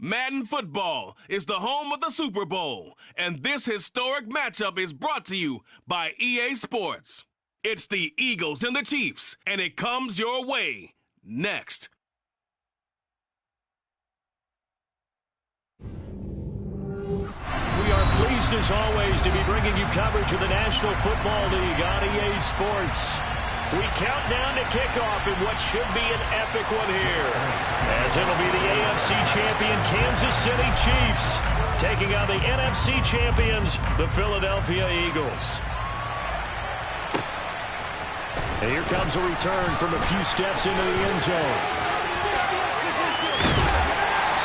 Madden football is the home of the Super Bowl, and this historic matchup is brought to you by EA Sports. It's the Eagles and the Chiefs, and it comes your way next. We are pleased, as always, to be bringing you coverage of the National Football League on EA Sports. We count down to kickoff in what should be an epic one here, as it'll be the AFC champion Kansas City Chiefs taking on the NFC champions, the Philadelphia Eagles. And here comes a return from a few steps into the end zone.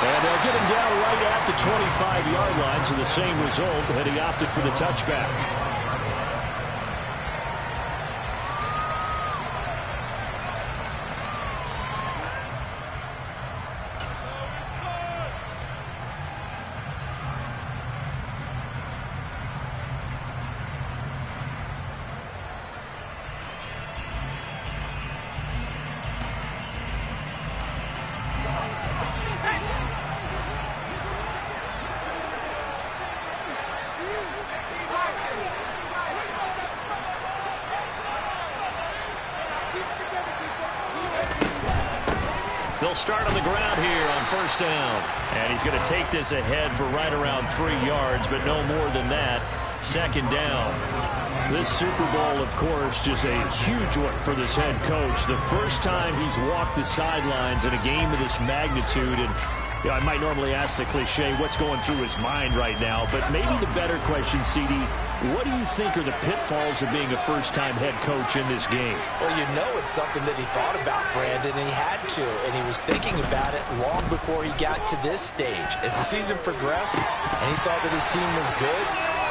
And they'll get him down right at the 25-yard line, so the same result, but he opted for the touchback. They'll start on the ground here on first down. And he's going to take this ahead for right around 3 yards, but no more than that. Second down. This Super Bowl, of course, just a huge one for this head coach. The first time he's walked the sidelines in a game of this magnitude. And you know, I might normally ask the cliche, what's going through his mind right now? But maybe the better question, CD, what do you think are the pitfalls of being a first-time head coach in this game? Well, you know it's something that he thought about, Brandon, and he had to. And he was thinking about it long before he got to this stage. As the season progressed and he saw that his team was good,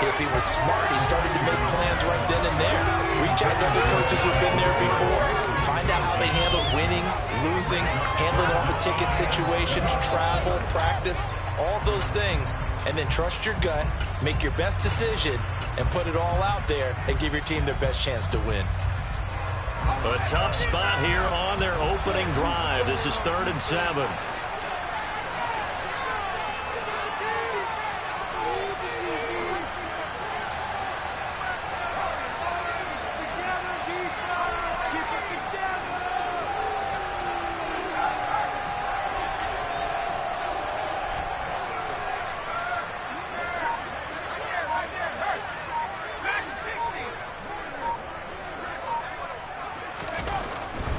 if he was smart, he started to make plans right then and there. Reach out to other coaches who've been there before. Find out how they handle winning, losing, handling all the ticket situations, travel, practice, all those things. And then trust your gut, make your best decision, and put it all out there and give your team their best chance to win. A tough spot here on their opening drive. This is 3rd and 7.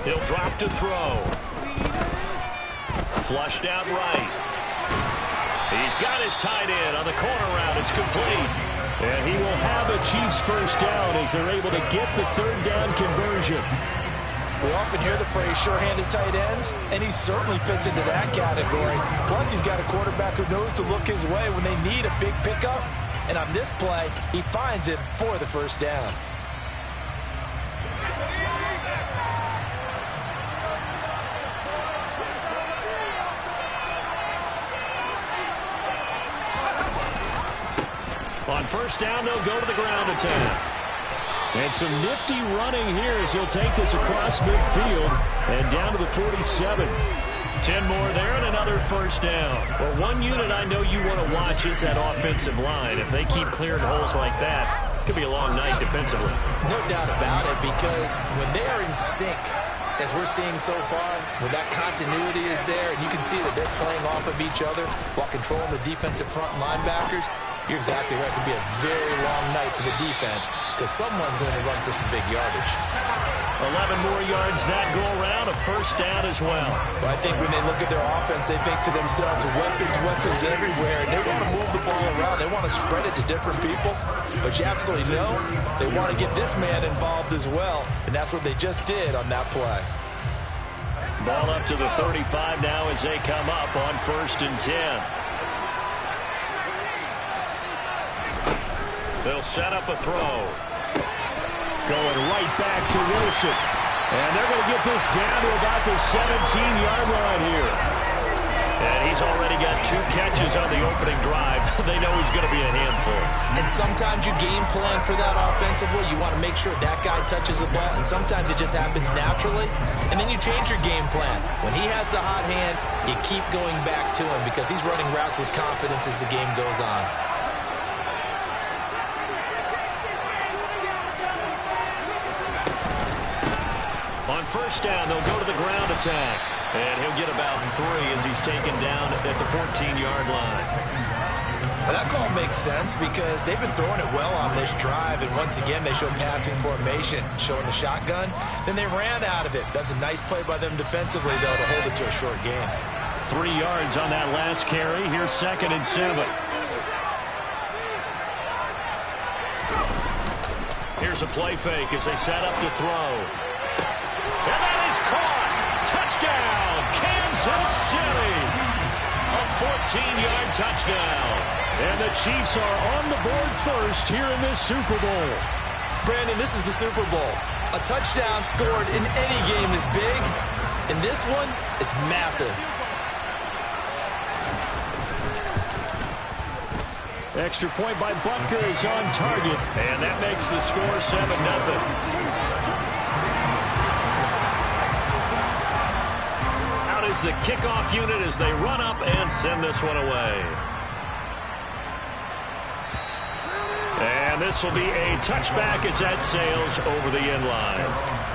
He'll drop to throw. Flushed out right. He's got his tight end on the corner route. It's complete. And he will have a Chiefs first down as they're able to get the 3rd down conversion. We often hear the phrase sure-handed tight ends, and he certainly fits into that category. Plus, he's got a quarterback who knows to look his way when they need a big pickup. And on this play, he finds it for the first down. On first down, they'll go to the ground attack. And some nifty running here as he'll take this across midfield and down to the 47. 10 more there and another first down. Well, one unit I know you want to watch is that offensive line. If they keep clearing holes like that, it could be a long night defensively. No doubt about it, because when they are in sync, as we're seeing so far, when that continuity is there, and you can see that they're playing off of each other while controlling the defensive front linebackers, You're exactly right. It could be a very long night for the defense because someone's going to run for some big yardage. 11 more yards that go around, a first down as well. Well, I think when they look at their offense, they think to themselves, weapons everywhere. And they want to move the ball around. They want to spread it to different people. But you absolutely know they want to get this man involved as well. And that's what they just did on that play. Ball up to the 35 now as they come up on 1st and 10. They'll set up a throw. Going right back to Wilson. And they're going to get this down to about the 17-yard line here. And he's already got 2 catches on the opening drive. They know he's going to be a handful. And sometimes you game plan for that offensively. You want to make sure that guy touches the ball. And sometimes it just happens naturally. And then you change your game plan. When he has the hot hand, you keep going back to him because he's running routes with confidence as the game goes on. On 1st down, they'll go to the ground attack. And he'll get about 3 as he's taken down at the 14-yard line. Well, that call makes sense because they've been throwing it well on this drive. And once again, they showed passing formation, showing the shotgun. Then they ran out of it. That's a nice play by them defensively, though, to hold it to a short gain. 3 yards on that last carry. Here's 2nd and 7. Here's a play fake as they set up to throw. And that is caught. Touchdown, Kansas City. A 14-yard touchdown. And the Chiefs are on the board first here in this Super Bowl. Brandon, this is the Super Bowl. A touchdown scored in any game is big. In this one, it's massive. Extra point by Butker is on target. And that makes the score 7-0. Is the kickoff unit as they run up and send this one away. And this will be a touchback as that sails over the end line.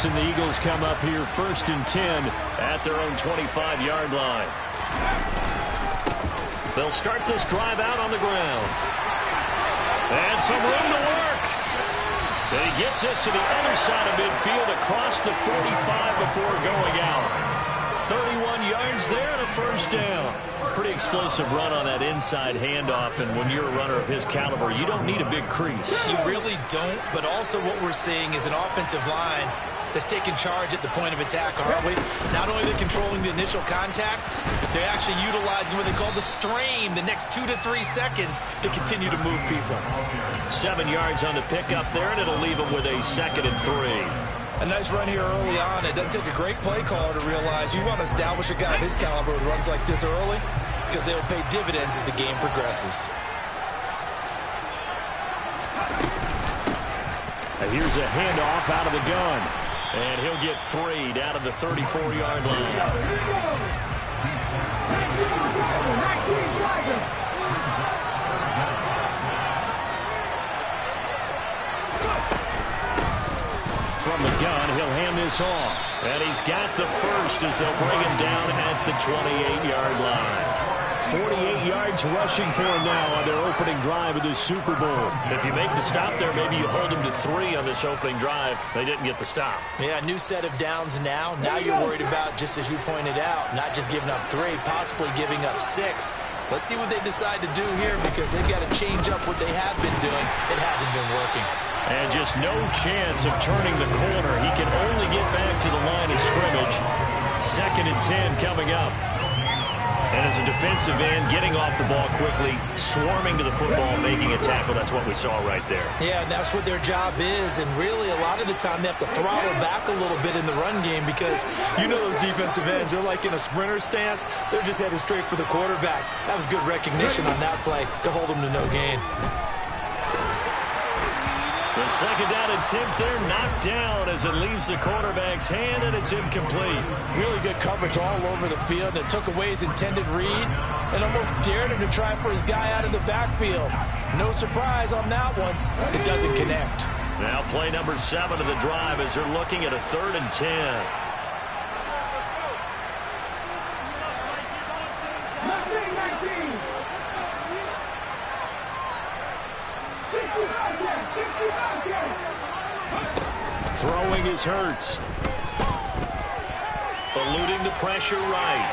And the Eagles come up here 1st and 10 at their own 25-yard line. They'll start this drive out on the ground. And some room to work. And he gets us to the other side of midfield across the 45 before going out. 31 yards there and a first down. Pretty explosive run on that inside handoff, and when you're a runner of his caliber, you don't need a big crease. You really don't, but also what we're seeing is an offensive line that's taking charge at the point of attack, aren't we? Not only are they controlling the initial contact, they're actually utilizing what they call the strain, the next 2 to 3 seconds to continue to move people. 7 yards on the pickup there, and it'll leave them with a 2nd and 3. A nice run here early on. It doesn't take a great play caller to realize you want to establish a guy of his caliber with runs like this early because they will pay dividends as the game progresses. And here's a handoff out of the gun. And he'll get 3 down to the 34-yard line. From the gun, he'll hand this off. And he's got the first as they'll bring him down at the 28-yard line. 48 yards rushing for him now on their opening drive of this Super Bowl. If you make the stop there, maybe you hold him to 3 on this opening drive. They didn't get the stop. Yeah, new set of downs now. Now you're worried about, just as you pointed out, not just giving up 3, possibly giving up 6. Let's see what they decide to do here because they've got to change up what they have been doing. It hasn't been working. And just no chance of turning the corner. He can only get back to the line of scrimmage. 2nd and 10 coming up. And as a defensive end, getting off the ball quickly, swarming to the football, making a tackle. That's what we saw right there. Yeah, and that's what their job is. And really, a lot of the time, they have to throttle back a little bit in the run game because you know those defensive ends, they're like in a sprinter stance. They're just headed straight for the quarterback. That was good recognition on that play to hold them to no gain. The second down attempt there knocked down as it leaves the quarterback's hand, and it's incomplete. Really good coverage all over the field. It took away his intended read and almost dared him to try for his guy out of the backfield. No surprise on that one. It doesn't connect. Now play number 7 of the drive as they're looking at a 3rd and 10. Throwing is Hurts. Eluding the pressure right.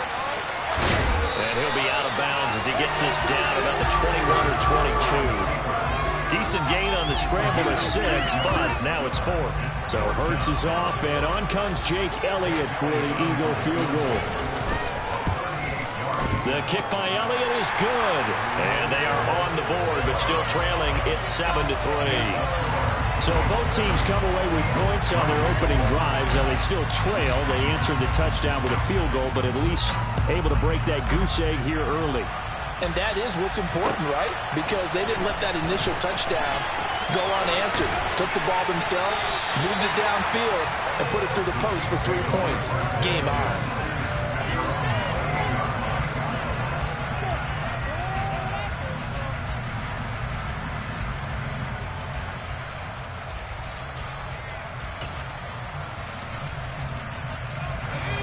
And he'll be out of bounds as he gets this down about the 21 or 22. Decent gain on the scramble to 6, but now it's 4th. So Hurts is off, and on comes Jake Elliott for the Eagle field goal. The kick by Elliott is good. And they are on the board, but still trailing. It's 7-3. So both teams come away with points on their opening drives. Now they still trail. They answered the touchdown with a field goal, but at least able to break that goose egg here early. And that is what's important, right? Because they didn't let that initial touchdown go unanswered. Took the ball themselves, moved it downfield, and put it through the post for 3 points. Game on.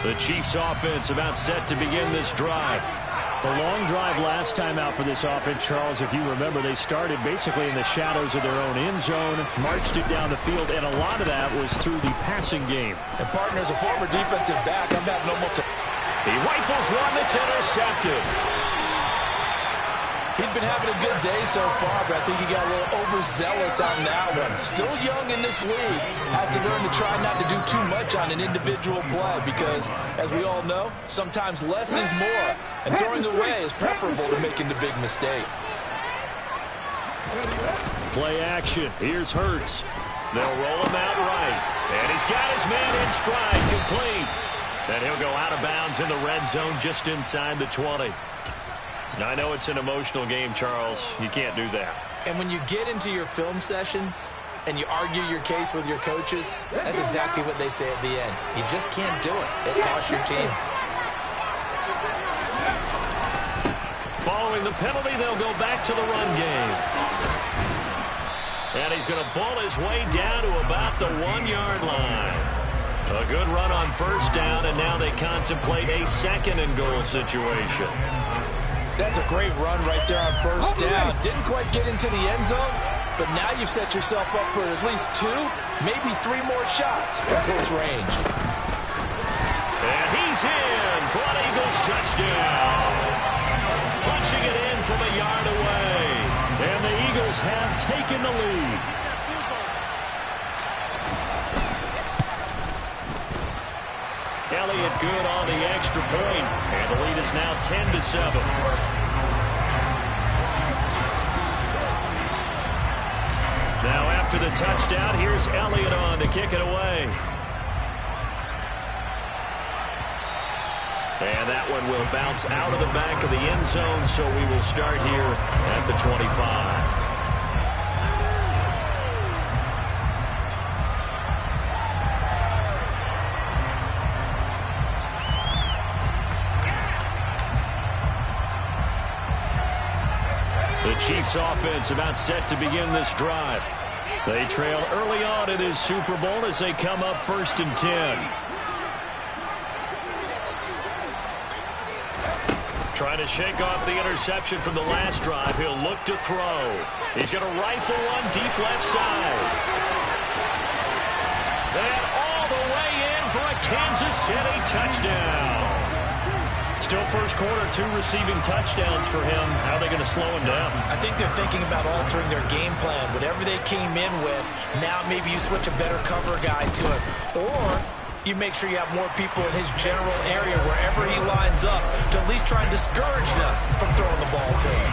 The Chiefs offense about set to begin this drive. The long drive last time out for this offense, Charles, if you remember, they started basically in the shadows of their own end zone, marched it down the field, and a lot of that was through the passing game. And partner, as a former defensive back, I'm having almost a... He rifles one that's intercepted. He'd been having a good day so far, but I think he got a little overzealous on that one. Still young in this league. Has to learn to try not to do too much on an individual play because, as we all know, sometimes less is more. And throwing away is preferable to making the big mistake. Play action. Here's Hurts. They'll roll him out right. And he's got his man in stride, complete. And he'll go out of bounds in the red zone just inside the 20. Now, I know it's an emotional game, Charles. You can't do that. And when you get into your film sessions and you argue your case with your coaches, that's exactly what they say at the end. You just can't do it. It costs your team. Following the penalty, they'll go back to the run game. And he's going to ball his way down to about the 1-yard line. A good run on first down, and now they contemplate a 2nd and goal situation. That's a great run right there on first down. Didn't quite get into the end zone, but now you've set yourself up for at least 2, maybe 3 more shots from close range. And he's in for an Eagles touchdown. Punching it in from a yard away. And the Eagles have taken the lead. Elliott good on the extra point, and the lead is now 10-7. Now after the touchdown, here's Elliott on to kick it away. And that one will bounce out of the back of the end zone, so we will start here at the 25. The Chiefs offense about set to begin this drive. They trail early on in this Super Bowl as they come up 1st and 10. Trying to shake off the interception from the last drive. He'll look to throw. He's going to rifle one deep left side. And all the way in for a Kansas City touchdown. Still first quarter, 2 receiving touchdowns for him. How are they going to slow him down? I think they're thinking about altering their game plan. Whatever they came in with, now maybe you switch a better cover guy to it. Or you make sure you have more people in his general area wherever he lines up to at least try and discourage them from throwing the ball to him.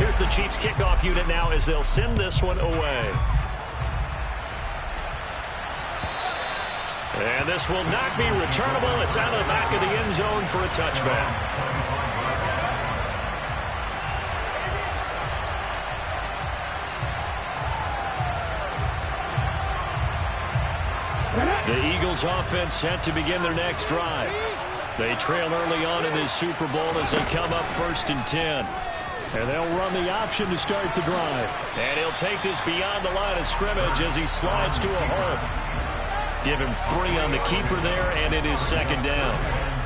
Here's the Chiefs kickoff unit now as they'll send this one away. And this will not be returnable. It's out of the back of the end zone for a touchback. Eagles offense set to begin their next drive. They trail early on in this Super Bowl as they come up 1st and 10. And they'll run the option to start the drive. And he'll take this beyond the line of scrimmage as he slides to a hole. Give him 3 on the keeper there, and it is 2nd down.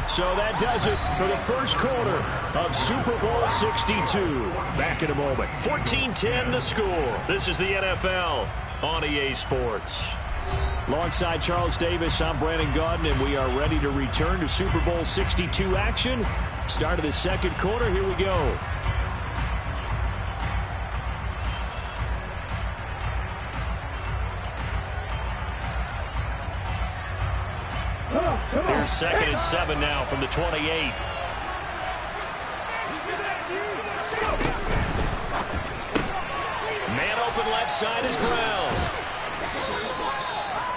So that does it for the first quarter of Super Bowl 62. Back in a moment. 14-10 the score. This is the NFL on EA Sports. Alongside Charles Davis, I'm Brandon Gaudin, and we are ready to return to Super Bowl 62 action. Start of the second quarter. Here we go. Here's 2nd and 7 now from the 28. Man open left side is Brown.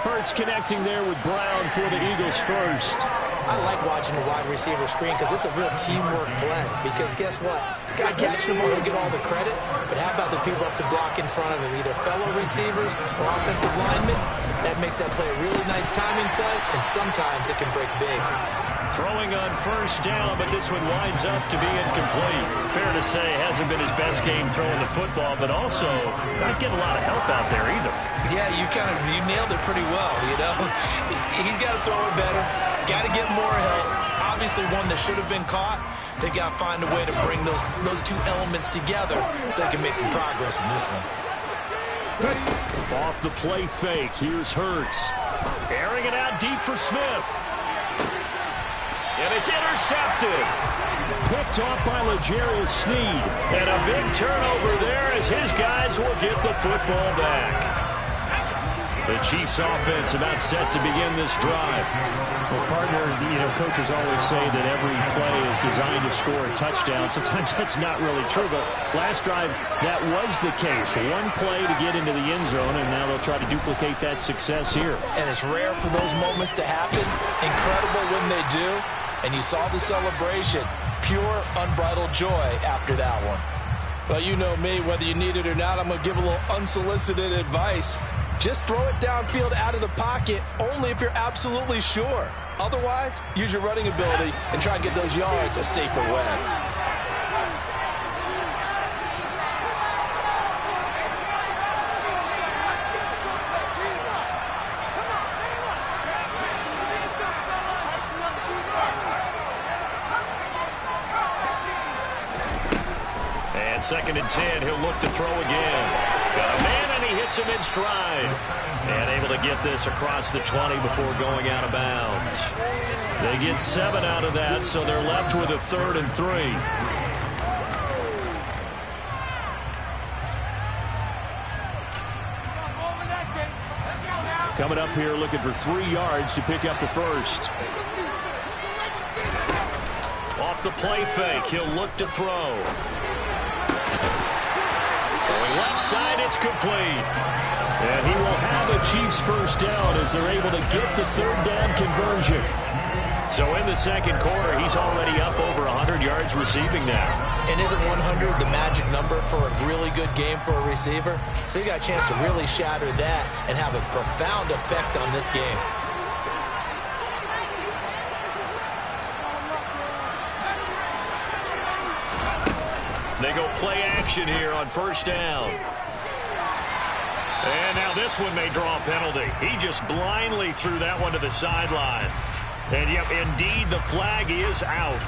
Hurts connecting there with Brown for the Eagles first. I like watching the wide receiver screen because it's a real teamwork play. Because guess what? The guy catching the ball, he'll get all the credit. But how about the people up to block in front of him, either fellow receivers or offensive linemen? That makes that play a really nice timing play, and sometimes it can break big. Throwing on 1st down, but this one winds up to be incomplete. Fair to say, hasn't been his best game throwing the football, but also not getting a lot of help out there either. Yeah, you nailed it pretty well, you know. He's got to throw it better. Got to get more help. Obviously one that should have been caught. They've got to find a way to bring those two elements together so they can make some progress in this one. Off the play fake. Here's Hurts. Airing it out deep for Smith. And it's intercepted. Picked off by L'Jarius Sneed. And a big turnover there as his guys will get the football back. The Chiefs offense about set to begin this drive. Well, partner, coaches always say that every play is designed to score a touchdown. Sometimes that's not really true, but last drive, that was the case. One play to get into the end zone, and now they'll try to duplicate that success here. And it's rare for those moments to happen. Incredible when they do. And you saw the celebration. Pure, unbridled joy after that one. Well, you know me, whether you need it or not, I'm going to give a little unsolicited advice. Just throw it downfield out of the pocket only if you're absolutely sure. Otherwise, use your running ability and try and get those yards a safer way. And 2nd and 10, he'll look to throw again. Got a man, and he hits him in stride. And able to get this across the 20 before going out of bounds. They get 7 out of that, so they're left with a 3rd and 3. Coming up here looking for 3 yards to pick up the first. Off the play fake, he'll look to throw. Throwing left side, it's complete. And he will have a Chiefs first down as they're able to get the 3rd down conversion. So in the second quarter, he's already up over 100 yards receiving now. And isn't 100 the magic number for a really good game for a receiver? So you got a chance to really shatter that and have a profound effect on this game. They go play action here on 1st down. And now this one may draw a penalty. He just blindly threw that one to the sideline. And yep, indeed, the flag is out.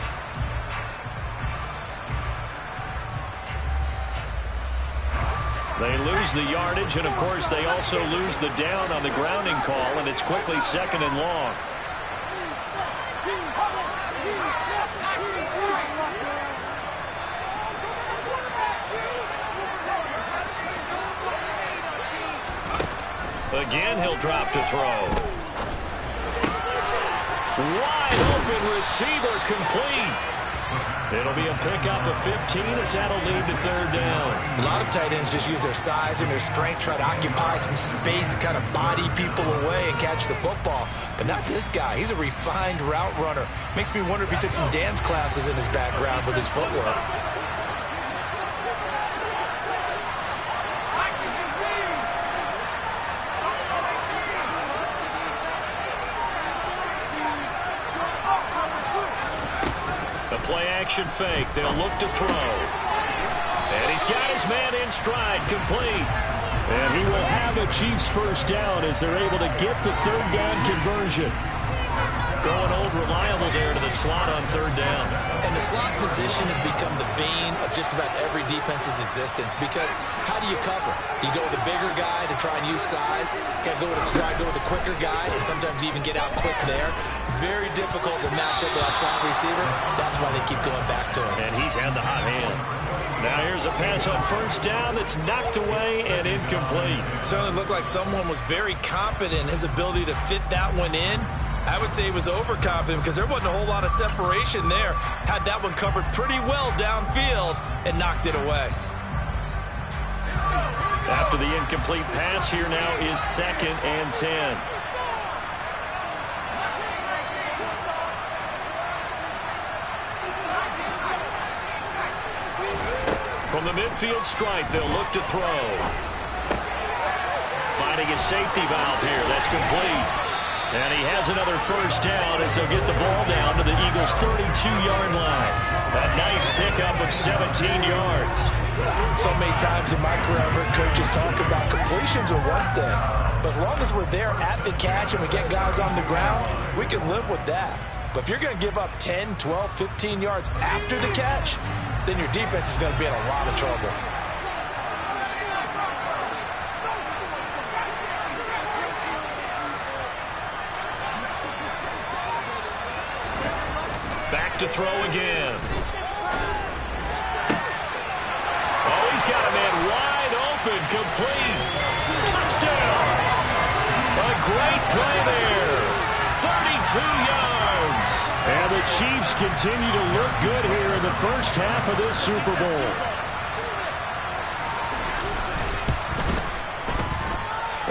They lose the yardage, and of course, they also lose the down on the grounding call, and it's quickly 2nd and long. Again, he'll drop to throw. Wide open receiver complete. It'll be a pickup of 15 as that'll lead to 3rd down. A lot of tight ends just use their size and their strength, try to occupy some space and kind of body people away and catch the football. But not this guy. He's a refined route runner. Makes me wonder if he took some dance classes in his background with his footwork. Play action fake. They'll look to throw. And he's got his man in stride, complete. And he will have a Chiefs first down as they're able to get the third down conversion. Going old reliable there to the slot on third down. And the slot position has become the bane of just about every defense's existence because how do you cover? Do you go with a bigger guy to try and use size? Try to go with a quicker guy and sometimes even get out quick there. Very difficult to match up with a slot receiver. That's why they keep going back to him. And he's had the hot hand. Now here's a pass on first down that's knocked away and incomplete. Certainly looked like someone was very confident in his ability to fit that one in. I would say he was overconfident because there wasn't a whole lot of separation there. Had that one covered pretty well downfield and knocked it away. After the incomplete pass, here now is 2nd and 10. From the midfield stripe, they'll look to throw. Finding a safety valve here. That's complete. And he has another first down as they'll get the ball down to the Eagles' 32-yard line. A nice pickup of 17 yards. So many times in my career, I've heard coaches talk about completions are one thing. But as long as we're there at the catch and we get guys on the ground, we can live with that. But if you're going to give up 10, 12, 15 yards after the catch, then your defense is going to be in a lot of trouble. Back to throw again. Oh, he's got a man wide open, complete. Touchdown. A great play there. 32 yards. And the Chiefs continue to look good here in the first half of this Super Bowl.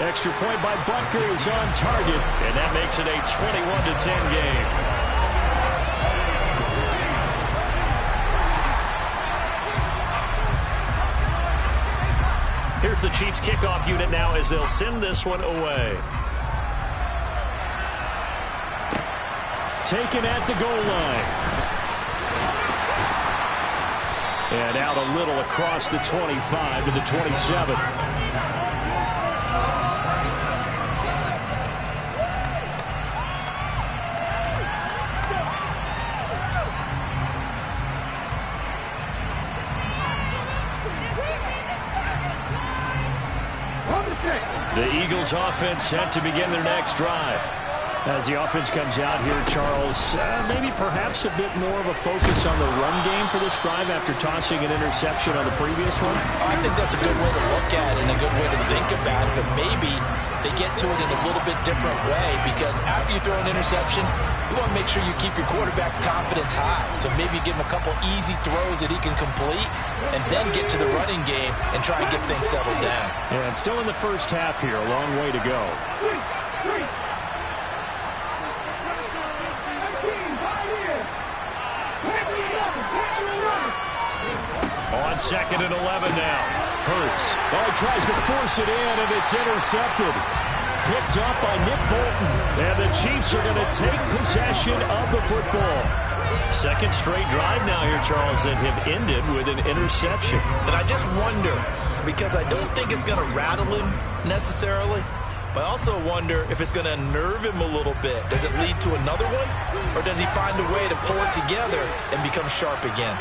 Extra point by Butker is on target, and that makes it a 21-10 game. Here's the Chiefs kickoff unit now as they'll send this one away. Taken at the goal line. And out a little across the 25 to the 27. The Eagles offense set to begin their next drive. As the offense comes out here, Charles, maybe perhaps a bit more of a focus on the run game for this drive after tossing an interception on the previous one? I think that's a good way to look at it and a good way to think about it, but maybe they get to it in a little bit different way because after you throw an interception, you want to make sure you keep your quarterback's confidence high. So maybe give him a couple easy throws that he can complete and then get to the running game and try and get things settled down. And still in the first half here, a long way to go. On 2nd and 11 now. Hurts. Oh, he tries to force it in, and it's intercepted. Picked up by Nick Bolton. And the Chiefs are going to take possession of the football. Second straight drive now here, Charles, that have ended with an interception. And I just wonder, because I don't think it's going to rattle him necessarily, but I also wonder if it's going to unnerve him a little bit. Does it lead to another one? Or does he find a way to pull it together and become sharp again?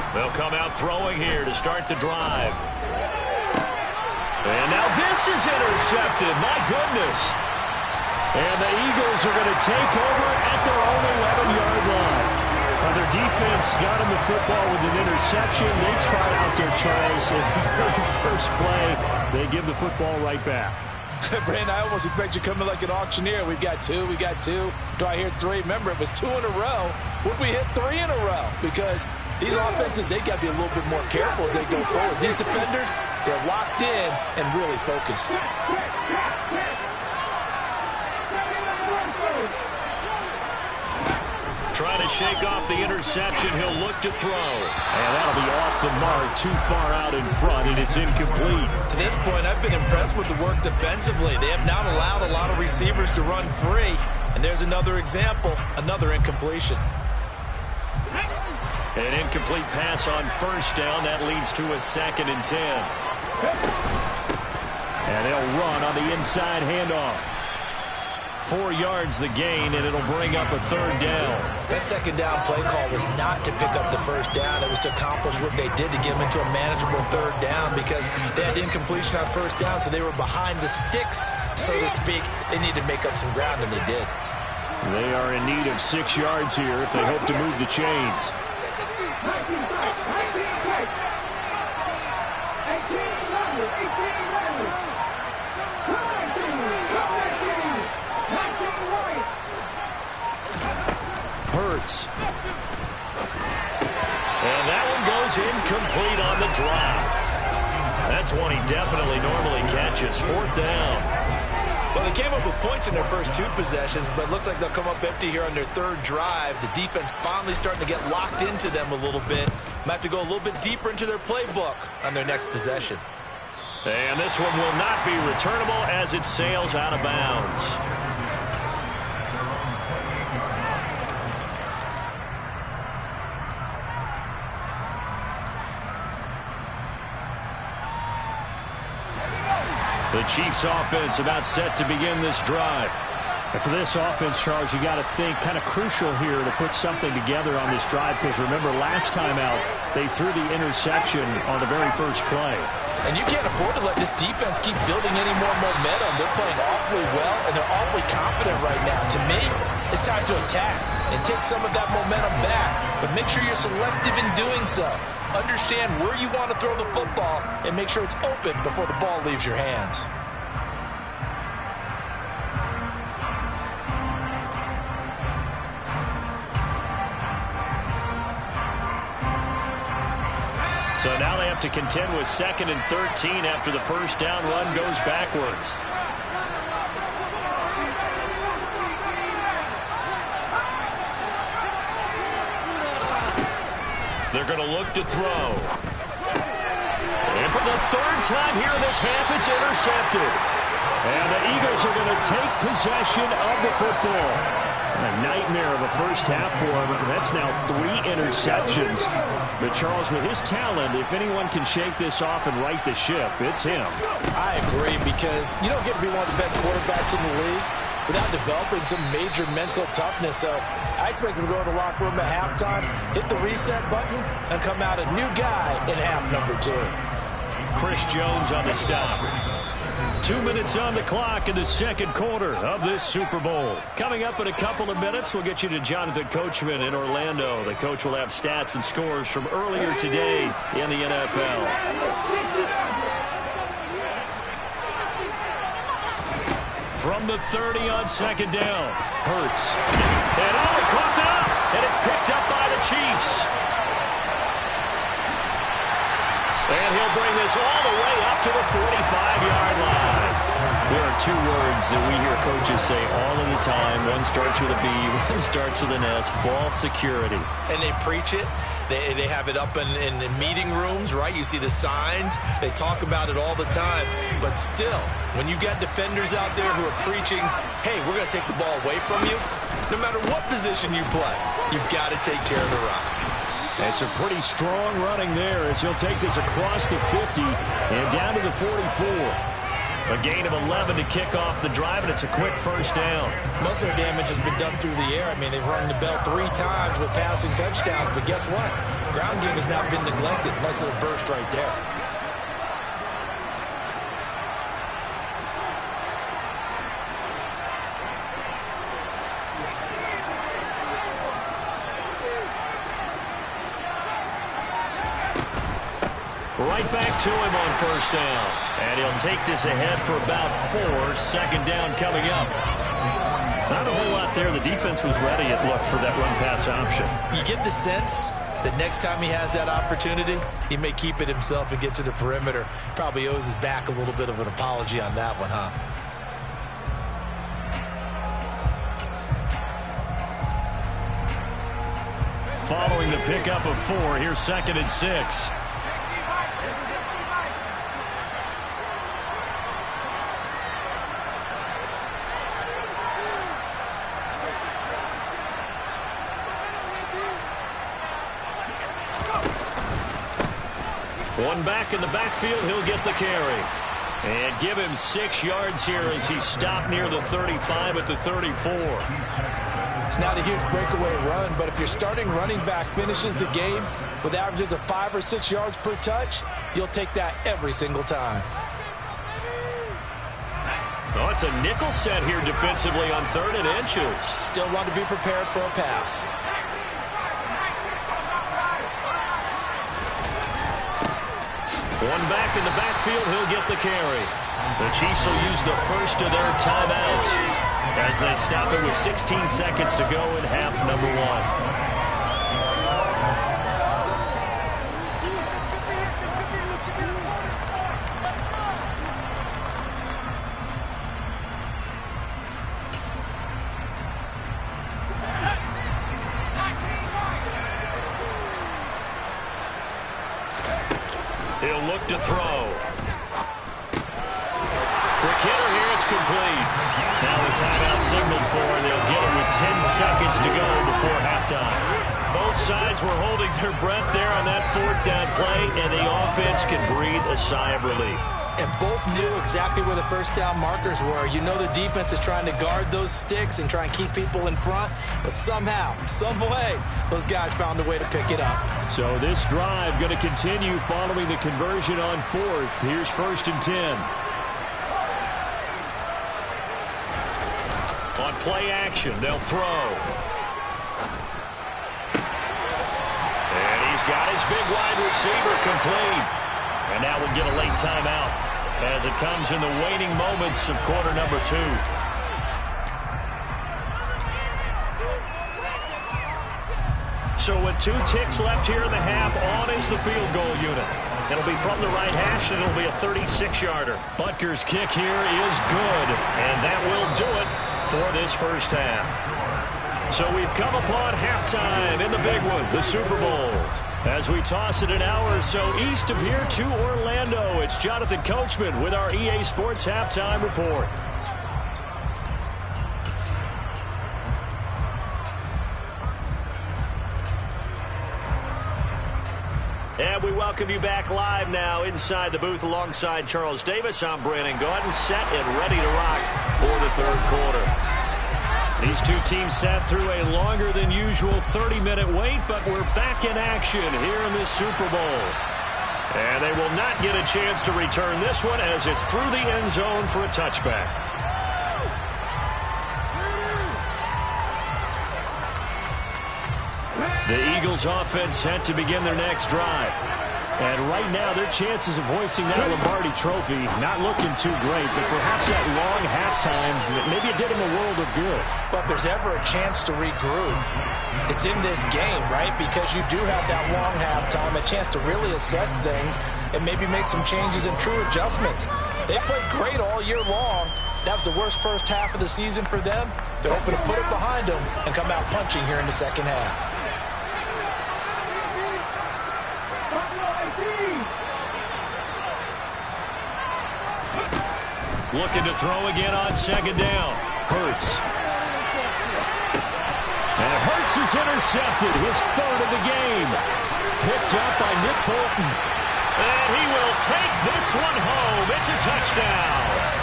They'll come out throwing here to start the drive. And now this is intercepted. My goodness. And the Eagles are going to take over at their own 11-yard line. Their defense got him the football with an interception. They try out there, Charles. In the very first play, they give the football right back. Brandon, I almost expect you coming like an auctioneer. We've got two. Do I hear three? Remember, it was 2 in a row. Would we hit 3 in a row? Because these offenses, they got to be a little bit more careful as they go forward. These defenders, they're locked in and really focused. Trying to shake off the interception. He'll look to throw. And that'll be off the mark, too far out in front, and it's incomplete. To this point, I've been impressed with the work defensively. They have not allowed a lot of receivers to run free. And there's another example, another incompletion. An incomplete pass on first down. That leads to a 2nd and 10. And they'll run on the inside handoff. 4 yards the gain, and it'll bring up a 3rd down. That 2nd down play call was not to pick up the 1st down. It was to accomplish what they did to get them into a manageable 3rd down because they had incompletion on 1st down, so they were behind the sticks, so to speak. They needed to make up some ground, and they did. They are in need of 6 yards here if they hope to move the chains. Hurts. And that one goes incomplete on the drop. That's one he definitely normally catches. 4th down. Well, they came up with points in their first 2 possessions, but it looks like they'll come up empty here on their 3rd drive. The defense finally starting to get locked into them a little bit. Might have to go a little bit deeper into their playbook on their next possession. And this one will not be returnable as it sails out of bounds. The Chiefs offense about set to begin this drive. And for this offense, Charles, you got to think kind of crucial here to put something together on this drive because remember last time out they threw the interception on the very first play. And you can't afford to let this defense keep building any more momentum. They're playing awfully well and they're awfully confident right now. To me, it's time to attack and take some of that momentum back. But make sure you're selective in doing so. Understand where you want to throw the football and make sure it's open before the ball leaves your hands. So now they have to contend with 2nd and 13 after the first down run goes backwards. They're going to look to throw. And for the 3rd time here in this half, it's intercepted. And the Eagles are going to take possession of the football. A nightmare of a first half for him. That's now 3 interceptions. But Charles, with his talent, if anyone can shake this off and right the ship, it's him. I agree because you don't get to be one of the best quarterbacks in the league without developing some major mental toughness. So I expect him to go in the locker room at halftime, hit the reset button, and come out a new guy in half number 2. Chris Jones on the stop. 2 minutes on the clock in the 2nd quarter of this Super Bowl. Coming up in a couple of minutes, we'll get you to Jonathan Coachman in Orlando. The coach will have stats and scores from earlier today in the NFL. From the 30 on 2nd down, Hurts. And caught up, and it's picked up by the Chiefs. And he'll bring this all the way up to the 45-yard line. There are 2 words that we hear coaches say all of the time. One starts with a B, one starts with an S, ball security. And they preach it. They have it up in meeting rooms, right? You see the signs. They talk about it all the time. But still, when you got defenders out there who are preaching, hey, we're going to take the ball away from you, no matter what position you play, you've got to take care of the rock. That's a pretty strong running there as he'll take this across the 50 and down to the 44. A gain of 11 to kick off the drive, and it's a quick first down. Most of their damage has been done through the air. I mean, they've rung the bell 3 times with passing touchdowns, but guess what? Ground game has not been neglected. Nice little burst right there. Right back to him on first down. And he'll take this ahead for about 4. 2nd down coming up. Not a whole lot there. The defense was ready, it looked, for that run-pass option. You get the sense that next time he has that opportunity, he may keep it himself and get to the perimeter. Probably owes his back a little bit of an apology on that one, huh? following the pickup of 4. Here's 2nd and 6. One back in the backfield, he'll get the carry. And give him 6 yards here as he stopped near the 35 at the 34. It's not a huge breakaway run, but if your starting running back finishes the game with averages of 5 or 6 yards per touch, you'll take that every single time. Oh, it's a nickel set here defensively on 3rd and inches. Still want to be prepared for a pass. One back in the backfield, he'll get the carry. The Chiefs will use the first of their timeouts as they stop it with 16 seconds to go in half number 1. He'll look to throw. Quick hitter here, it's complete. Now the timeout signaled for, and they'll get it with 10 seconds to go before halftime. Both sides were holding their breath there on that 4th down play, and the offense can breathe a sigh of relief. And both knew exactly where the first down markers were. You know the defense is trying to guard those sticks and try and keep people in front, but somehow, some way, those guys found a way to pick it up. So this drive going to continue following the conversion on 4th. Here's 1st and 10. On play action, they'll throw. And he's got his big wide receiver complete. And now we'll get a late timeout as it comes in the waning moments of quarter number 2. So with 2 ticks left here in the half, on is the field goal unit. It'll be from the right hash, and it'll be a 36-yarder. Butker's kick here is good, and that will do it for this first half. So we've come upon halftime in the big one, the Super Bowl. As we toss it an hour or so east of here to Orlando, it's Jonathan Coachman with our EA Sports Halftime Report. And we welcome you back live now inside the booth alongside Charles Davis. I'm Brandon Gaudin, set and ready to rock for the 3rd quarter. These 2 teams sat through a longer than usual 30-minute wait, but we're back in action here in the Super Bowl. And they will not get a chance to return this one as it's through the end zone for a touchback. The Eagles offense set to begin their next drive. And right now, their chances of hoisting that Lombardi trophy not looking too great, but perhaps that long halftime, maybe it did them a world of good. But if there's ever a chance to regroup, it's in this game, right? Because you do have that long halftime, a chance to really assess things and maybe make some changes and true adjustments. They played great all year long. That was the worst first half of the season for them. They're hoping to put it behind them and come out punching here in the second half. Looking to throw again on 2nd down. Hurts. And Hurts is intercepted. His 3rd of the game. Picked up by Nick Bolton. And he will take this one home. It's a touchdown.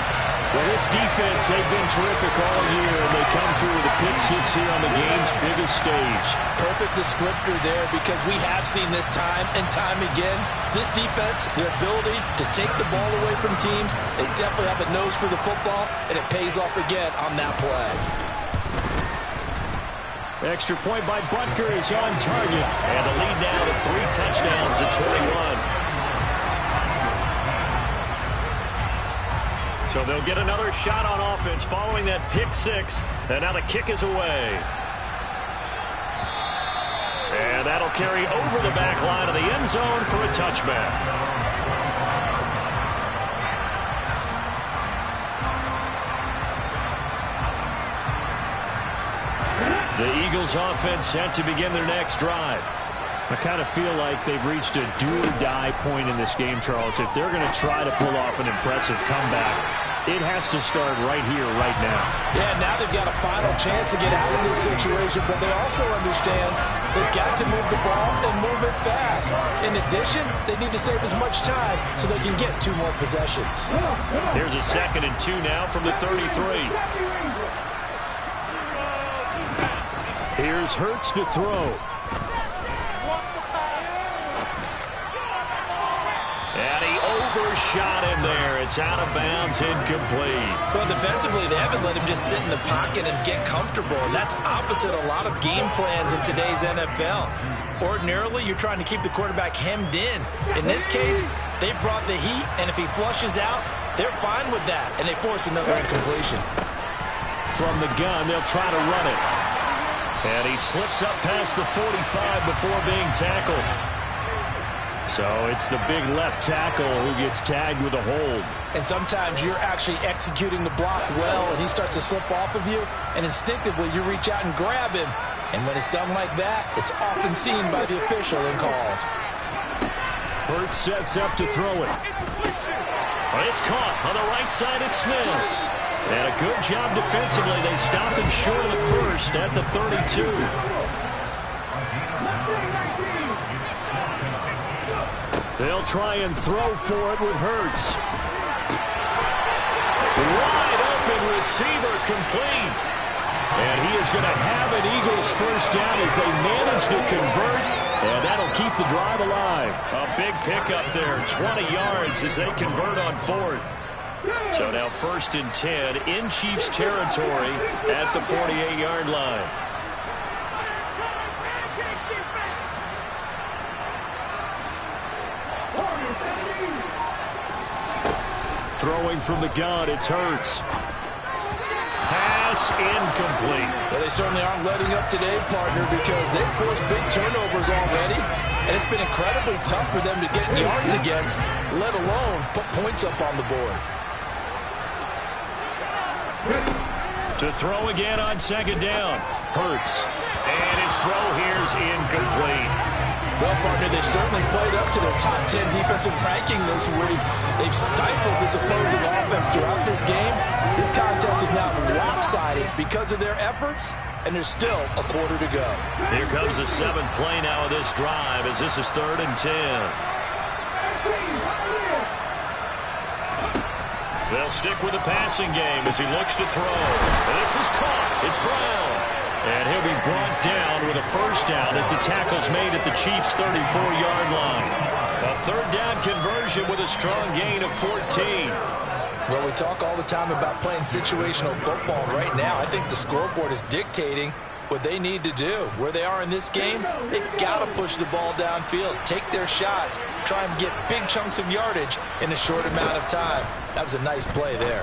Well, this defense, they've been terrific all year, and they come through with a pick 6 here on the game's biggest stage. Perfect descriptor there, because we have seen this time and time again. This defense, their ability to take the ball away from teams, they definitely have a nose for the football, and it pays off again on that play. Extra point by Butker is on target. And the lead now to 3 touchdowns at 21. So they'll get another shot on offense following that pick 6. And now the kick is away. And that'll carry over the back line of the end zone for a touchback. The Eagles offense set to begin their next drive. I kind of feel like they've reached a do-or-die point in this game, Charles. If they're going to try to pull off an impressive comeback, it has to start right here, right now. Yeah, now they've got a final chance to get out of this situation, but they also understand they've got to move the ball and move it fast. In addition, they need to save as much time so they can get 2 more possessions. Here's a 2nd and 2 now from the 33. Here's Hurts to throw. And he overshot him there. It's out of bounds, incomplete. Well, defensively, they haven't let him just sit in the pocket and get comfortable. And that's opposite a lot of game plans in today's NFL. Ordinarily, you're trying to keep the quarterback hemmed in. In this case, they brought the heat, and if he flushes out, they're fine with that. And they force another incompletion. From the gun, they'll try to run it. And he slips up past the 45 before being tackled. So it's the big left tackle who gets tagged with a hold. And sometimes you're actually executing the block well, and he starts to slip off of you, and instinctively you reach out and grab him. And when it's done like that, it's often seen by the official and called. Hurts sets up to throw it. It's caught on the right side at Smith. And a good job defensively. They stop him short of the first at the 32. They'll try and throw for it with Hurts. Wide open receiver complete. And he is going to have an Eagles first down as they manage to convert. And that'll keep the drive alive. A big pickup there, 20 yards as they convert on 4th. So now 1st and 10 in Chiefs territory at the 48-yard line. Throwing from the gun, it's Hurts. Pass incomplete. Well, they certainly aren't letting up today, partner, because they've forced big turnovers already. And it's been incredibly tough for them to get yards against, let alone put points up on the board. To throw again on 2nd down. Hurts. And his throw here's incomplete. Well, partner, they've certainly played up to their top 10 defensive ranking this week. They've stifled this opposing offense throughout this game. This contest is now lopsided because of their efforts, and there's still a quarter to go. Here comes the 7th play now of this drive as this is 3rd and 10. They'll stick with the passing game as he looks to throw. This is caught. It's Brown. And he'll be brought down with a first down as the tackle's made at the Chiefs' 34-yard line. A 3rd down conversion with a strong gain of 14. Well, we talk all the time about playing situational football. Right now, I think the scoreboard is dictating what they need to do. Where they are in this game, they've got to push the ball downfield, take their shots, try and get big chunks of yardage in a short amount of time. That was a nice play there.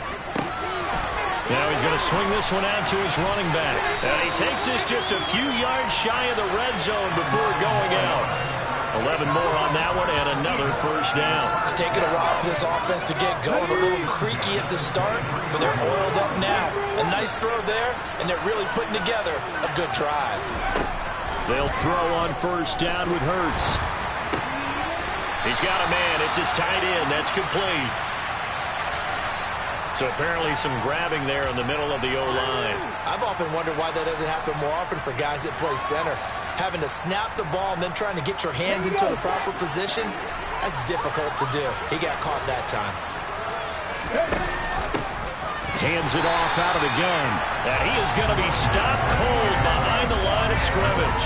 Now he's going to swing this one out to his running back. And he takes this just a few yards shy of the red zone before going out. 11 more on that one and another first down. It's taken a while for this offense to get going. A little creaky at the start, but they're oiled up now. A nice throw there, and they're really putting together a good drive. They'll throw on first down with Hurts. He's got a man. It's his tight end. That's complete. So apparently some grabbing there in the middle of the O-line. I've often wondered why that doesn't happen more often for guys that play center. Having to snap the ball and then trying to get your hands into the proper position, that's difficult to do. He got caught that time. Hands it off out of the gun. And he is going to be stopped cold behind the line of scrimmage.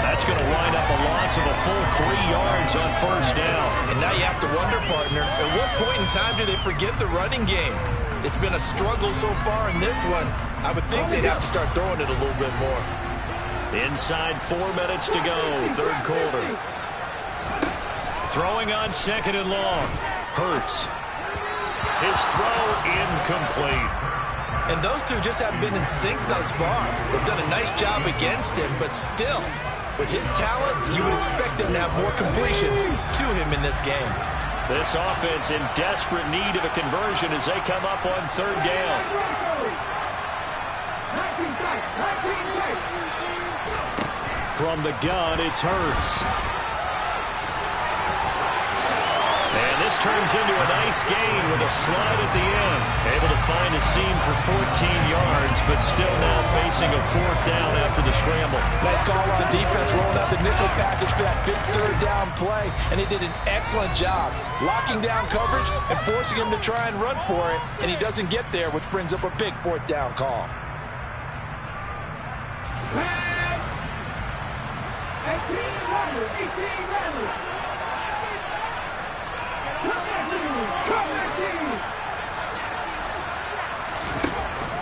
That's going to wind up a loss of a full 3 yards on first down. And now you have to wonder, partner, at what point in time do they forget the running game? It's been a struggle so far in this one. I would think they'd have to start throwing it a little bit more. Inside 4 minutes to go, 3rd quarter. Throwing on 2nd and long. Hurts. His throw incomplete. And those two just haven't been in sync thus far. They've done a nice job against him, but still, with his talent, you would expect them to have more completions to him in this game. This offense in desperate need of a conversion as they come up on 3rd down. From the gun, it's Hurts. And this turns into a nice gain with a slide at the end. Able to find a seam for 14 yards, but still now facing a 4th down after the scramble. Nice call on defense, rolling out the nickel package for that big 3rd down play, and he did an excellent job locking down coverage and forcing him to try and run for it, and he doesn't get there, which brings up a big 4th down call.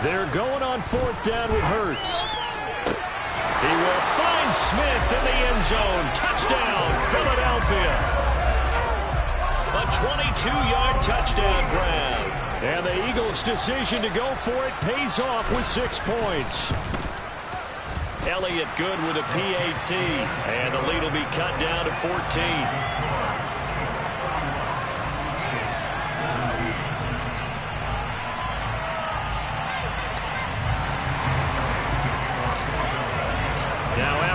They're going on 4th down with Hurts. He will find Smith in the end zone. Touchdown, Philadelphia. A 22-yard touchdown grab. And the Eagles' decision to go for it pays off with 6 points. Elliott good with a PAT. And the lead will be cut down to 14.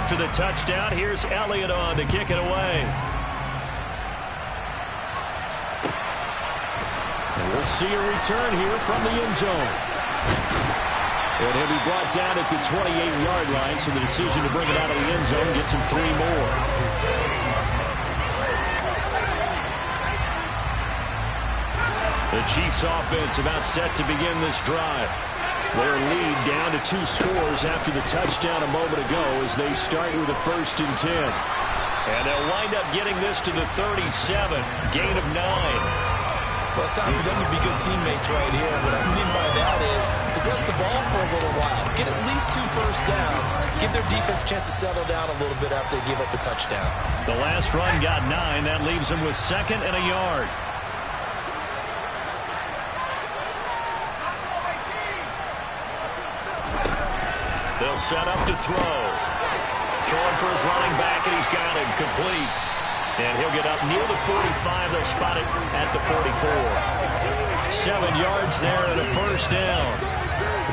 After the touchdown, here's Elliott on to kick it away. And we'll see a return here from the end zone. And he'll be brought down at the 28-yard line, so the decision to bring it out of the end zone gets him 3 more. The Chiefs offense about set to begin this drive. Their lead down to 2 scores after the touchdown a moment ago as they start with a 1st and 10. And they'll wind up getting this to the 37. Gain of 9. Well, it's time for them to be good teammates right here. What I mean by that is possess the ball for a little while. Get at least 2 first downs. Give their defense a chance to settle down a little bit after they give up a touchdown. The last run got 9. That leaves them with 2nd and a yard. They'll set up to throw. Throwing for his running back, and he's got him complete. And he'll get up near the 45. They'll spot it at the 44. 7 yards there and a 1st down.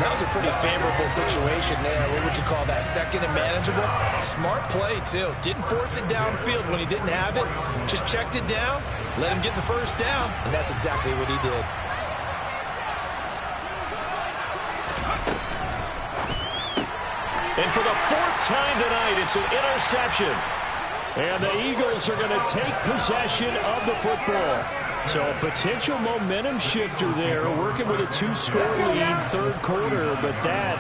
That was a pretty favorable situation there. What would you call that? 2nd and manageable? Smart play, too. Didn't force it downfield when he didn't have it. Just checked it down, let him get the 1st down, and that's exactly what he did. And for the 4th time tonight, it's an interception. And the Eagles are going to take possession of the football. So a potential momentum shifter there, working with a 2-score lead, 3rd quarter, but that,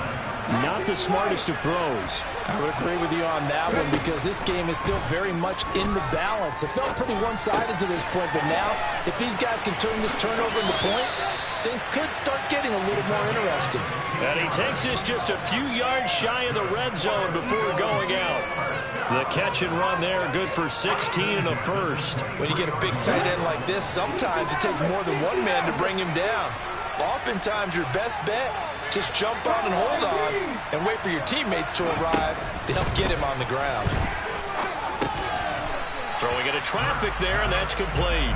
not the smartest of throws. I would agree with you on that one because this game is still very much in the balance. It felt pretty one-sided to this point, but now, if these guys can turn this turnover into points, things could start getting a little more interesting. And he takes this just a few yards shy of the red zone before going out. The catch and run there, good for 16 and a 1st. When you get a big tight end like this, sometimes it takes more than one man to bring him down. Oftentimes, your best bet, just jump on and hold on and wait for your teammates to arrive to help get him on the ground. Throwing into traffic there, and that's complete.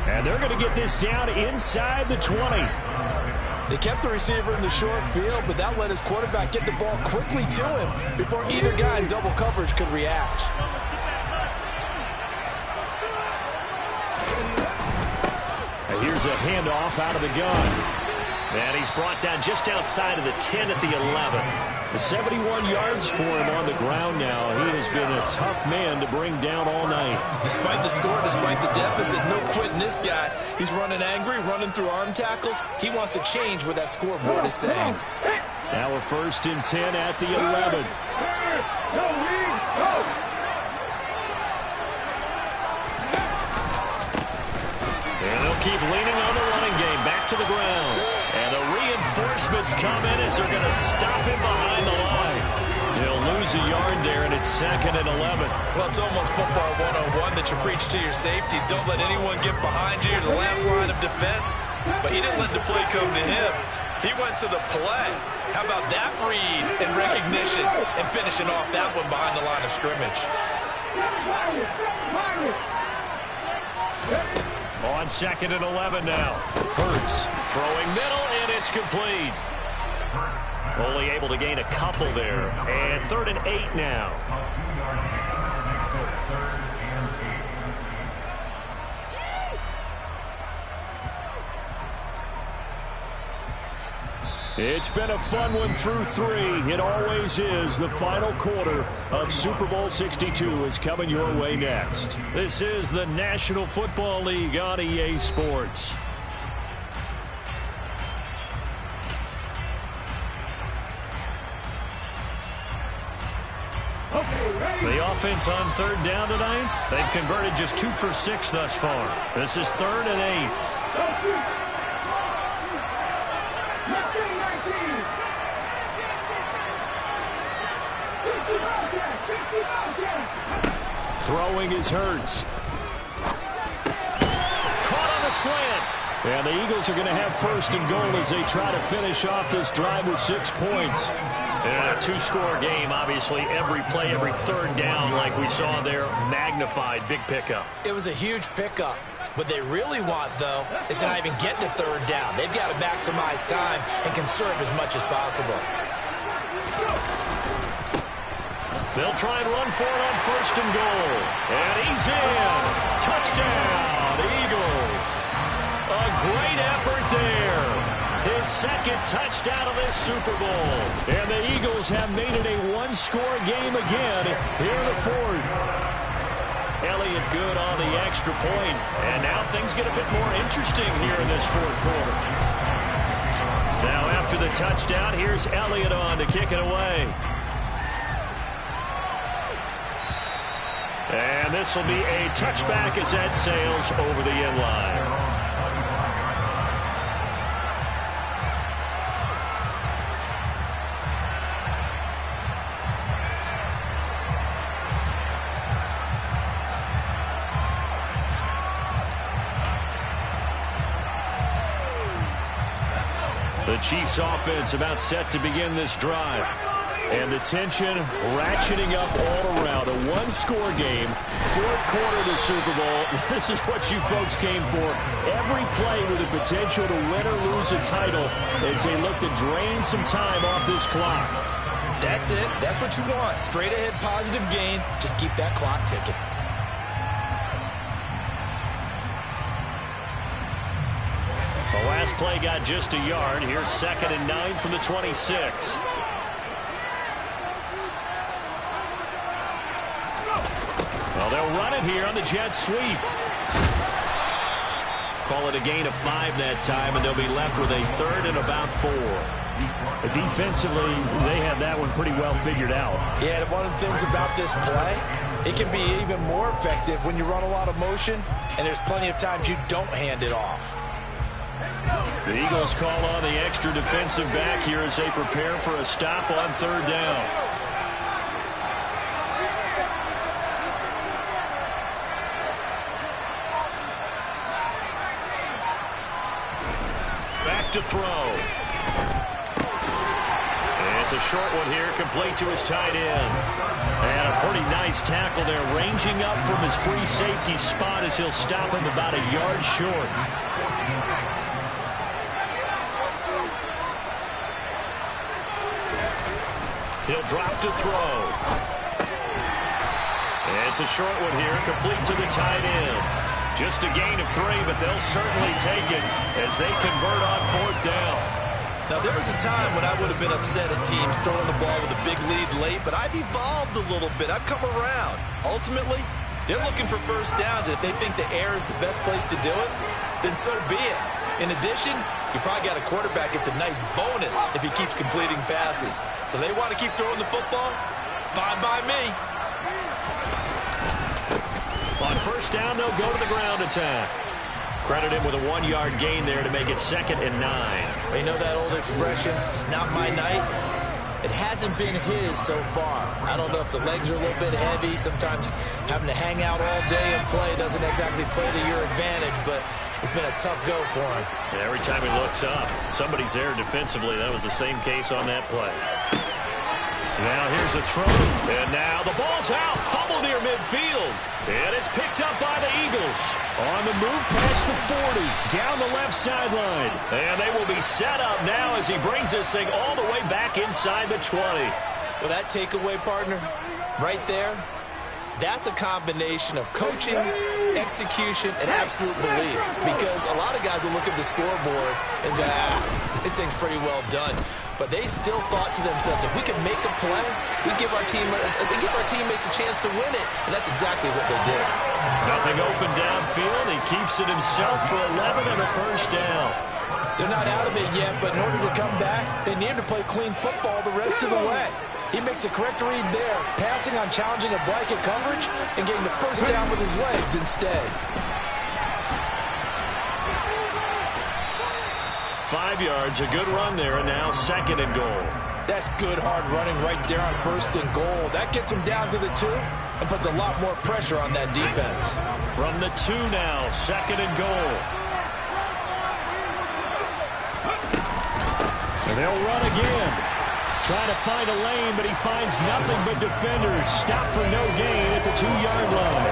And they're going to get this down inside the 20. They kept the receiver in the short field, but that let his quarterback get the ball quickly to him before either guy in double coverage could react. And here's a handoff out of the gun. And he's brought down just outside of the 10 at the 11. 71 yards for him on the ground now. He has been a tough man to bring down all night. Despite the score, despite the deficit, no quitting this guy. He's running angry, running through arm tackles. He wants to change what that scoreboard is saying. Now a 1st and 10 at the 11. And they'll keep leaning on the running game. Back to the ground. And the reinforcements come in as they're going to stop him behind the line. They'll lose a yard there, and it's 2nd and 11. Well, it's almost football 101 that you preach to your safeties. Don't let anyone get behind you. You're the last line of defense. But he didn't let the play come to him. He went to the play. How about that read and recognition and finishing off that one behind the line of scrimmage? On 2nd and 11 now. Hurts throwing middle, and it's complete. Only able to gain a couple there. And 3rd and 8 now. It's been a fun one through 3. It always is. The final quarter of Super Bowl 62 is coming your way next. This is the National Football League on EA Sports. The offense on third down tonight, they've converted just 2 for 6 thus far. This is 3rd and 8. Throwing is Hurts. Caught on the slant. And the Eagles are going to have 1st and goal as they try to finish off this drive with 6 points. And a 2-score game, obviously. Every play, every 3rd down, like we saw there, magnified. Big pickup. It was a huge pickup. What they really want, though, is to not even get to 3rd down. They've got to maximize time and conserve as much as possible. They'll try and run for it on 1st and goal. And he's in. Touchdown, Eagles. A great effort there. His 2nd touchdown of this Super Bowl. And the Eagles have made it a 1-score game again here in the 4th. Elliott good on the extra point. And now things get a bit more interesting here in this 4th quarter. Now after the touchdown, here's Elliott on to kick it away. And this will be a touchback as that sails over the end line. The Chiefs offense about set to begin this drive. And the tension ratcheting up all around. A 1-score game, 4th quarter of the Super Bowl. This is what you folks came for. Every play with the potential to win or lose a title as they look to drain some time off this clock. That's it. That's what you want. Straight ahead positive gain. Just keep that clock ticking. The last play got just a yard. Here's 2nd and 9 from the 26. Well, they'll run it here on the jet sweep. Call it a gain of 5 that time, and they'll be left with a 3rd and about 4. Defensively, they have that one pretty well figured out. Yeah, and one of the things about this play, it can be even more effective when you run a lot of motion, and there's plenty of times you don't hand it off. The Eagles call on the extra defensive back here as they prepare for a stop on 3rd down. Back to throw. It's a short one here, complete to his tight end. And a pretty nice tackle there, ranging up from his free safety spot as he'll stop him about a yard short. He'll drop to throw. It's a short one here, complete to the tight end. Just a gain of 3, but they'll certainly take it as they convert on 4th down. Now, there was a time when I would have been upset at teams throwing the ball with a big lead late, but I've evolved a little bit. I've come around. Ultimately, they're looking for 1st downs, and if they think the air is the best place to do it, then so be it. In addition, you probably got a quarterback. It's a nice bonus if he keeps completing passes. So they want to keep throwing the football? Fine by me. On 1st down, they'll go to the ground attack. Credit him with a 1-yard gain there to make it 2nd and 9. Well, you know that old expression, it's not my night? It hasn't been his so far. I don't know if the legs are a little bit heavy. Sometimes having to hang out all day and play doesn't exactly play to your advantage, but it's been a tough go for him. Yeah, every time he looks up, somebody's there defensively. That was the same case on that play. Now here's a throw, and now the ball's out. Fumble near midfield, and it's picked up by the Eagles. On the move past the 40, down the left sideline. And they will be set up now as he brings this thing all the way back inside the 20. Well, that takeaway, partner, right there, That's a combination of coaching, execution, and absolute belief. Because a lot of guys will look at the scoreboard and go, this thing's pretty well done. But they still thought to themselves, if we could make a play, we give our teammates a chance to win it. And that's exactly what they did. Nothing open downfield. He keeps it himself for 11 and a first down. They're not out of it yet, but in order to come back, they need to play clean football the rest of the way. He makes the correct read there, passing on challenging a blanket coverage and getting the first down with his legs instead. 5 yards, a good run there, and now 2nd and goal. That's good hard running right there on 1st and goal. That gets him down to the 2 and puts a lot more pressure on that defense. From the 2 now, 2nd and goal. And they'll run again. Trying to find a lane, but he finds nothing but defenders. Stop for no gain at the 2-yard line.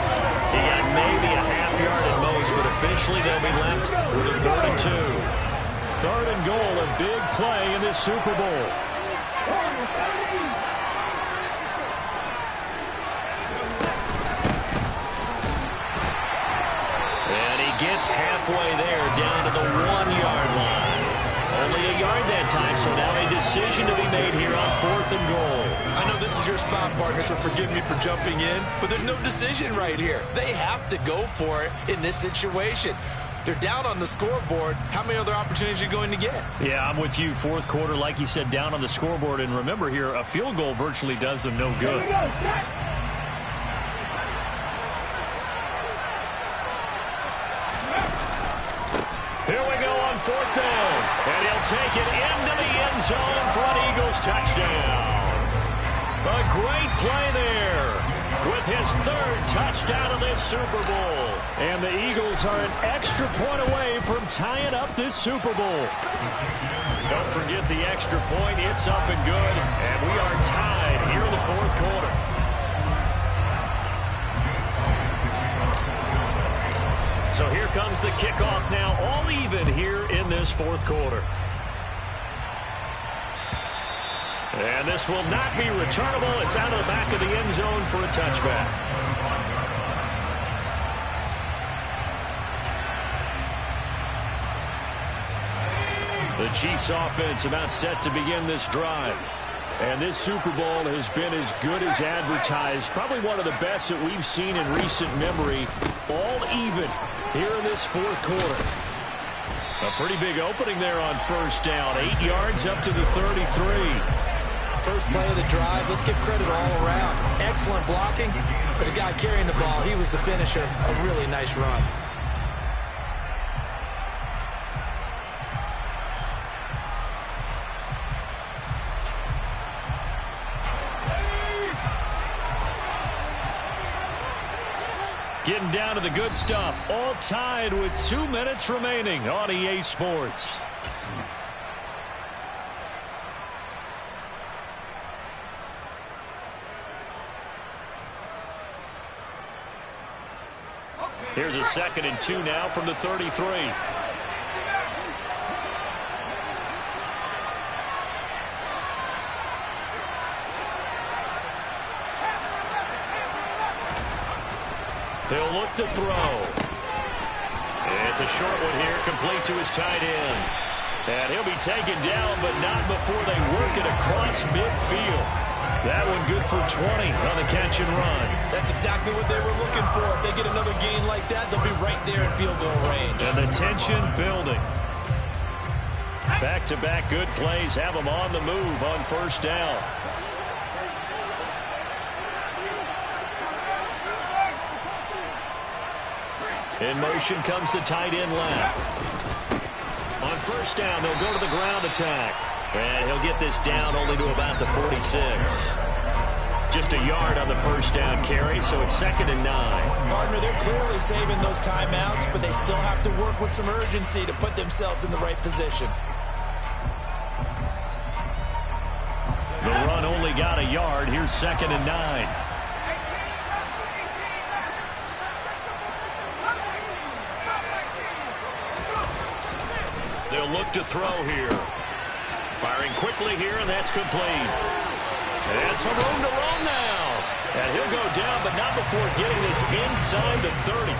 He got maybe a half yard at most, but officially they'll be left with a 3rd and 2. 3rd and goal, a big play in this Super Bowl. And he gets halfway there, down to the 1-yard line. Only a yard that time, so now a decision to be made here on 4th and goal. I know this is your spot, partner, so forgive me for jumping in, but there's no decision right here. They have to go for it in this situation. They're down on the scoreboard. How many other opportunities are you going to get? Yeah, I'm with you. 4th quarter, like you said, down on the scoreboard. And remember here, a field goal virtually does them no good. Here we go on 4th down. And he'll take it into the end zone for an Eagles touchdown. A great play there with his 3rd touchdown of this Super Bowl. And the Eagles are an extra point away from tying up this Super Bowl. Don't forget the extra point. It's up and good. And we are tied here in the 4th quarter. So here comes the kickoff now, all even here in this 4th quarter. And this will not be returnable. It's out of the back of the end zone for a touchback. The Chiefs offense about set to begin this drive. And this Super Bowl has been as good as advertised. Probably one of the best that we've seen in recent memory. All even here in this 4th quarter. A pretty big opening there on 1st down. 8 yards up to the 33. First play of the drive, let's give credit all around. Excellent blocking, but the guy carrying the ball, he was the finisher. A really nice run. Getting down to the good stuff. All tied with 2 minutes remaining on EA Sports. Here's a 2nd and 2 now from the 33. He'll look to throw. It's a short one here, complete to his tight end. And he'll be taken down, but not before they work it across midfield. That one good for 20 on the catch and run. That's exactly what they were looking for. If they get another gain like that, they'll be right there in field goal range. And the tension building. Back-to-back good plays have them on the move on 1st down. In motion comes the tight end left. On 1st down, they'll go to the ground attack. And he'll get this down only to about the 46. Just a yard on the 1st down carry, so it's 2nd and 9. Partner, they're clearly saving those timeouts, but they still have to work with some urgency to put themselves in the right position. The run only got a yard. Here's 2nd and 9. They'll look to throw here. Firing quickly here, and that's complete. And some room to run now. And he'll go down, but not before getting this inside the 30.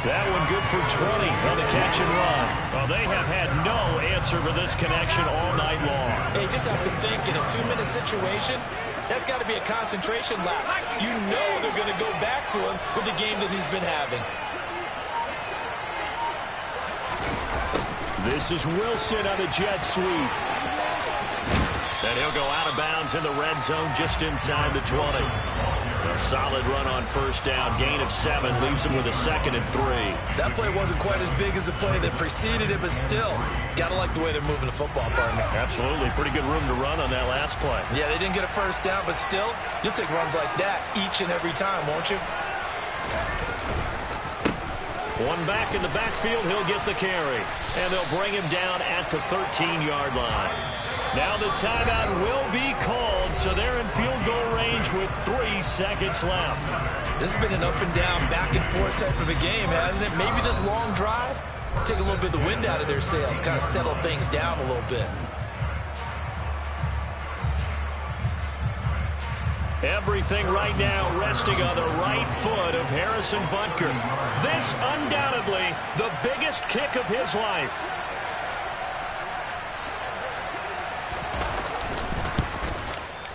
That one good for 20 on the catch and run. Well, they have had no answer for this connection all night long. Hey, just have to think, in a 2-minute situation, that's got to be a concentration lap. You know they're going to go back to him with the game that he's been having. This is Wilson on the jet sweep. And he'll go out of bounds in the red zone just inside the 20. A solid run on first down. Gain of 7 leaves him with a 2nd and 3. That play wasn't quite as big as the play that preceded it, but still, got to like the way they're moving the football, partner. Absolutely. Pretty good room to run on that last play. Yeah, they didn't get a first down, but still, you'll take runs like that each and every time, won't you? One back in the backfield, he'll get the carry. And they'll bring him down at the 13-yard line. Now the timeout will be called, so they're in field goal range with 3 seconds left. This has been an up-and-down, back-and-forth type of a game, hasn't it? Maybe this long drive, take a little bit of the wind out of their sails, kind of settle things down a little bit. Everything right now resting on the right foot of Harrison Butker. This undoubtedly the biggest kick of his life.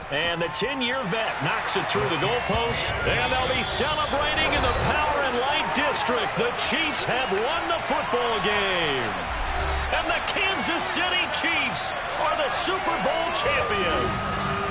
And the 10-year vet knocks it through the goalpost. And they'll be celebrating in the Power and Light District. The Chiefs have won the football game. And the Kansas City Chiefs are the Super Bowl champions.